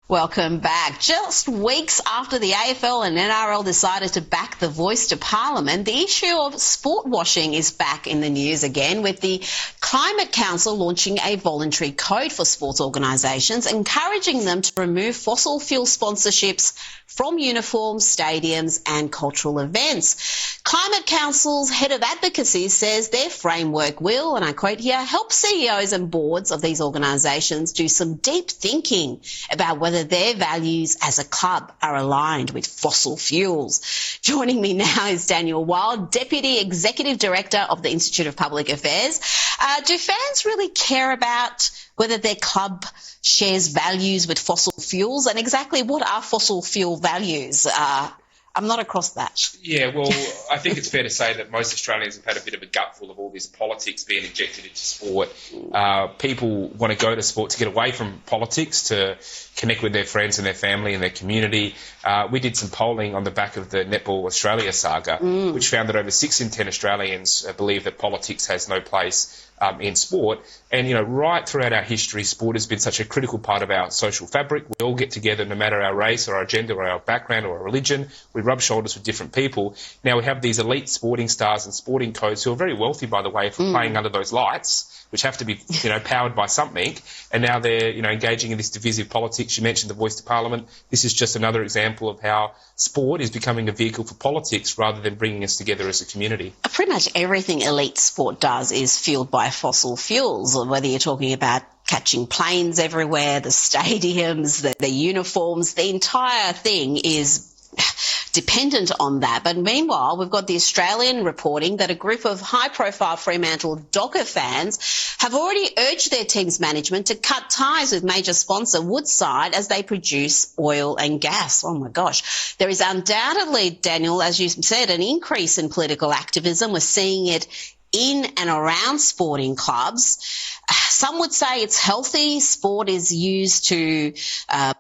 Welcome back. Just weeks after the AFL and NRL decided to back the voice to Parliament, the issue of sport washing is back in the news again, with the Climate Council launching a voluntary code for sports organisations, encouraging them to remove fossil fuel sponsorships from uniforms, stadiums and cultural events. Climate Council's head of advocacy says their framework will, and I quote here, help CEOs and boards of these organisations do some deep thinking about whether their values as a club are aligned with fossil fuels. Joining me now is Daniel Wild, Deputy Executive Director of the Institute of Public Affairs. Do fans really care about whether their club shares values with fossil fuels, and exactly what are fossil fuel values? I'm not across that. Yeah, well, I think it's fair to say that most Australians have had a bit of a gutful of all this politics being injected into sport. People want to go to sport to get away from politics, to connect with their friends and their family and their community. We did some polling on the back of the Netball Australia saga, which found that over 6 in 10 Australians believe that politics has no place in sport. And, you know, right throughout our history, sport has been such a critical part of our social fabric. We all get together, no matter our race or our gender or our background or our religion. We rub shoulders with different people. Now we have these elite sporting stars and sporting codes who are very wealthy, by the way, for playing under those lights, which have to be, you know, powered by something. And now they're, you know, engaging in this divisive politics. You mentioned the voice to Parliament. This is just another example of how sport is becoming a vehicle for politics rather than bringing us together as a community. Pretty much everything elite sport does is fueled by fossil fuels, whether you're talking about catching planes everywhere, the stadiums, the uniforms, the entire thing is dependent on that. But meanwhile, we've got the Australian reporting that a group of high-profile Fremantle Docker fans have already urged their team's management to cut ties with major sponsor Woodside as they produce oil and gas. Oh my gosh. There is undoubtedly, Daniel, as you said, an increase in political activism. We're seeing it in and around sporting clubs. Some would say it's healthy. Sport is used to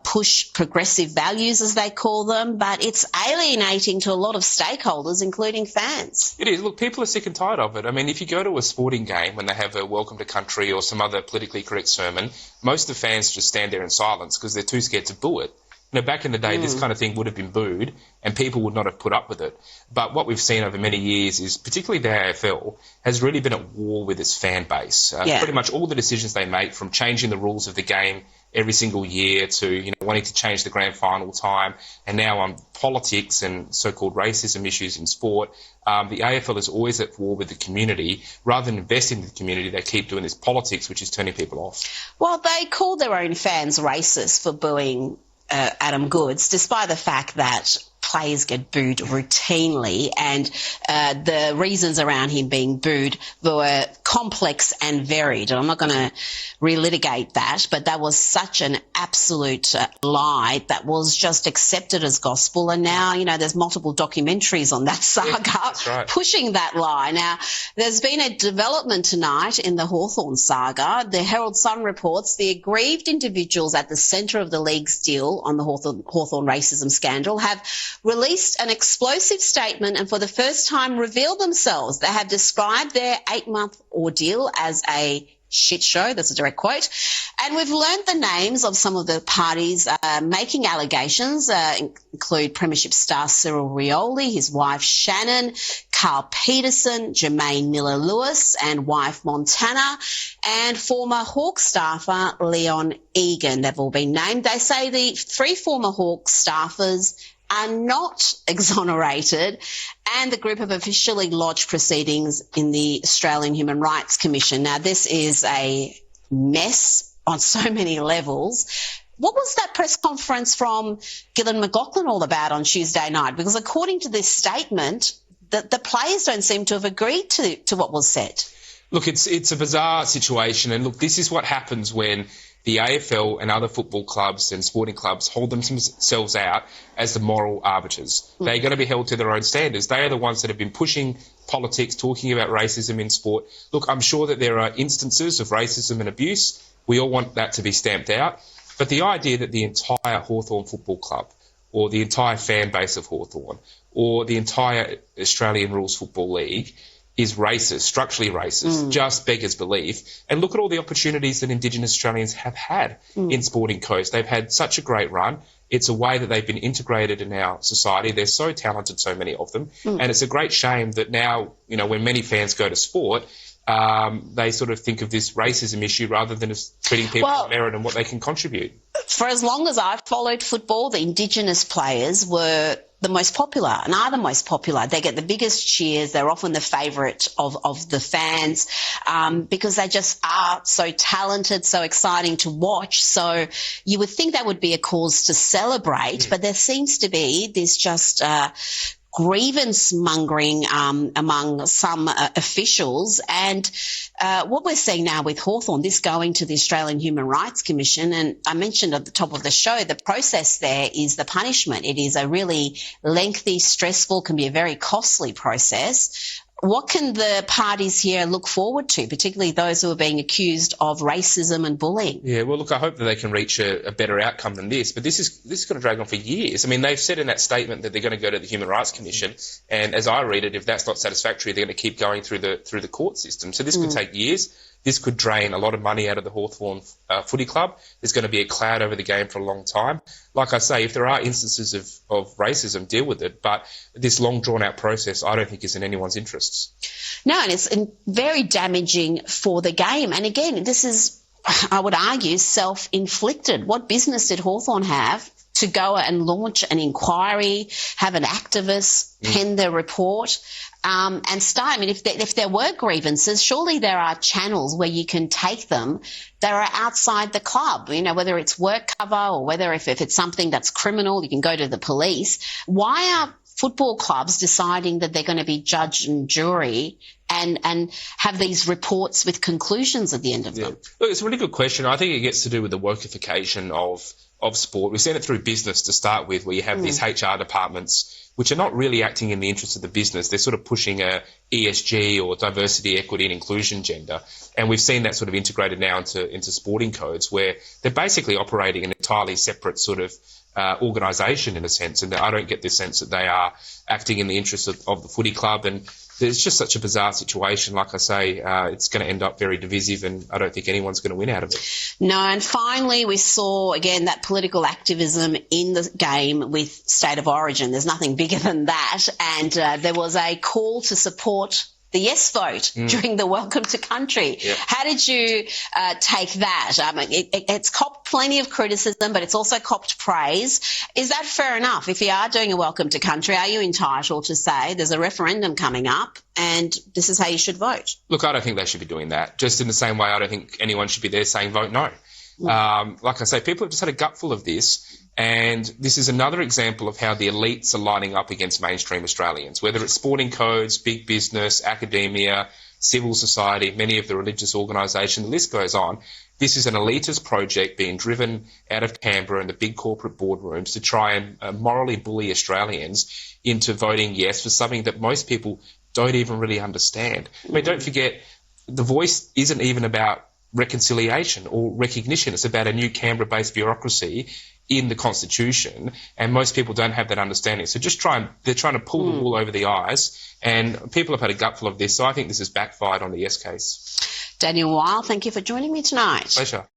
push progressive values, as they call them, but it's alienating to a lot of stakeholders, including fans. It is. Look, people are sick and tired of it. I mean, if you go to a sporting game when they have a welcome to country or some other politically correct sermon, most of the fans just stand there in silence because they're too scared to boo it. You know, back in the day, this kind of thing would have been booed and people would not have put up with it. But what we've seen over many years is, particularly the AFL, has really been at war with its fan base. Pretty much all the decisions they make, from changing the rules of the game every single year to, you know, wanting to change the grand final time, and now on politics and so-called racism issues in sport, the AFL is always at war with the community. Rather than invest in the community, they keep doing this politics, which is turning people off. Well, they call their own fans racist for booing Adam Goodes, despite the fact that players get booed routinely, and the reasons around him being booed were complex and varied. And I'm not going to relitigate that, but that was such an absolute lie that was just accepted as gospel. And now, you know, there's multiple documentaries on that saga pushing that lie. Now, there's been a development tonight in the Hawthorn saga. The Herald Sun reports the aggrieved individuals at the centre of the league's deal on the Hawthorn racism scandal have released an explosive statement and for the first time revealed themselves. They have described their 8-month ordeal as a shit show. That's a direct quote. And we've learned the names of some of the parties making allegations, include Premiership star Cyril Rioli, his wife Shannon, Carl Peterson, Jermaine Miller-Lewis and wife Montana, and former Hawk staffer Leon Egan. They've all been named. They say the 3 former Hawk staffers are not exonerated, and the group have officially lodged proceedings in the Australian Human Rights Commission. Now, this is a mess on so many levels. What was that press conference from Gillan McLachlan all about on Tuesday night? Because according to this statement, the players don't seem to have agreed to what was said. Look, it's a bizarre situation, and look, this is what happens when the AFL and other football clubs and sporting clubs hold themselves out as the moral arbiters. They're going to be held to their own standards. They are the ones that have been pushing politics, talking about racism in sport. Look, I'm sure that there are instances of racism and abuse. We all want that to be stamped out. But the idea that the entire Hawthorn Football Club or the entire fan base of Hawthorn or the entire Australian Rules Football League is racist, structurally racist, just beggars belief. And look at all the opportunities that Indigenous Australians have had in sporting codes. They've had such a great run. It's a way that they've been integrated in our society. They're so talented, so many of them. And it's a great shame that now, when many fans go to sport, they sort of think of this racism issue rather than as treating people on merit and what they can contribute. For as long as I've followed football, the Indigenous players were the most popular and are the most popular. They get the biggest cheers. They're often the favourite of the fans because they just are so talented, so exciting to watch. So you would think that would be a cause to celebrate, but there seems to be this just grievance mongering among some officials, and what we're seeing now with Hawthorn, this going to the Australian Human Rights Commission, and I mentioned at the top of the show, the process there is the punishment. It is a really lengthy, stressful, can be a very costly process. What can the parties here look forward to, particularly those who are being accused of racism and bullying? Yeah, well, look, I hope that they can reach a better outcome than this, but this is going to drag on for years. I mean, they've said in that statement that they're going to go to the Human Rights Commission, and as I read it, if that's not satisfactory, they're going to keep going through the court system. So this could take years. This could drain a lot of money out of the Hawthorn Footy Club. There's going to be a cloud over the game for a long time. Like I say, if there are instances of racism, deal with it. But this long, drawn-out process, I don't think is in anyone's interests. No, and it's very damaging for the game. And again, this is, I would argue, self-inflicted. What business did Hawthorn have to go and launch an inquiry, have an activist pen their report, and start? I mean, if there were grievances, surely there are channels where you can take them that are outside the club, whether it's work cover or whether if it's something that's criminal, you can go to the police. Why are football clubs deciding that they're going to be judge and jury and have these reports with conclusions at the end of them? Look, it's a really good question. I think it gets to do with the wokification of sport. We've seen it through business to start with, where you have these HR departments which are not really acting in the interest of the business. They're sort of pushing a ESG or diversity, equity and inclusion agenda. And we've seen that sort of integrated now into sporting codes, where they're basically operating an entirely separate sort of organisation in a sense. And I don't get the sense that they are acting in the interest of the footy club. And there's just such a bizarre situation. Like I say, it's going to end up very divisive, and I don't think anyone's going to win out of it. No, and finally we saw, again, that political activism in the game with State of Origin. There's nothing bigger than that. And there was a call to support the yes vote during the Welcome to Country. Yep. How did you take that? It's copped plenty of criticism, but it's also copped praise. Is that fair enough? If you are doing a Welcome to Country, are you entitled to say there's a referendum coming up and this is how you should vote? Look, I don't think they should be doing that. Just in the same way I don't think anyone should be there saying vote no. Like I say, people have just had a gutful of this. And this is another example of how the elites are lining up against mainstream Australians, whether it's sporting codes, big business, academia, civil society, many of the religious organisations, the list goes on. This is an elitist project being driven out of Canberra and the big corporate boardrooms to try and morally bully Australians into voting yes for something that most people don't even really understand. I mean, don't forget, the Voice isn't even about reconciliation or recognition. It's about a new Canberra-based bureaucracy in the Constitution, and most people don't have that understanding. So they're trying to pull the wool over the eyes, and people have had a gutful of this, so I think this has backfired on the yes case. Daniel Weil, thank you for joining me tonight. Pleasure.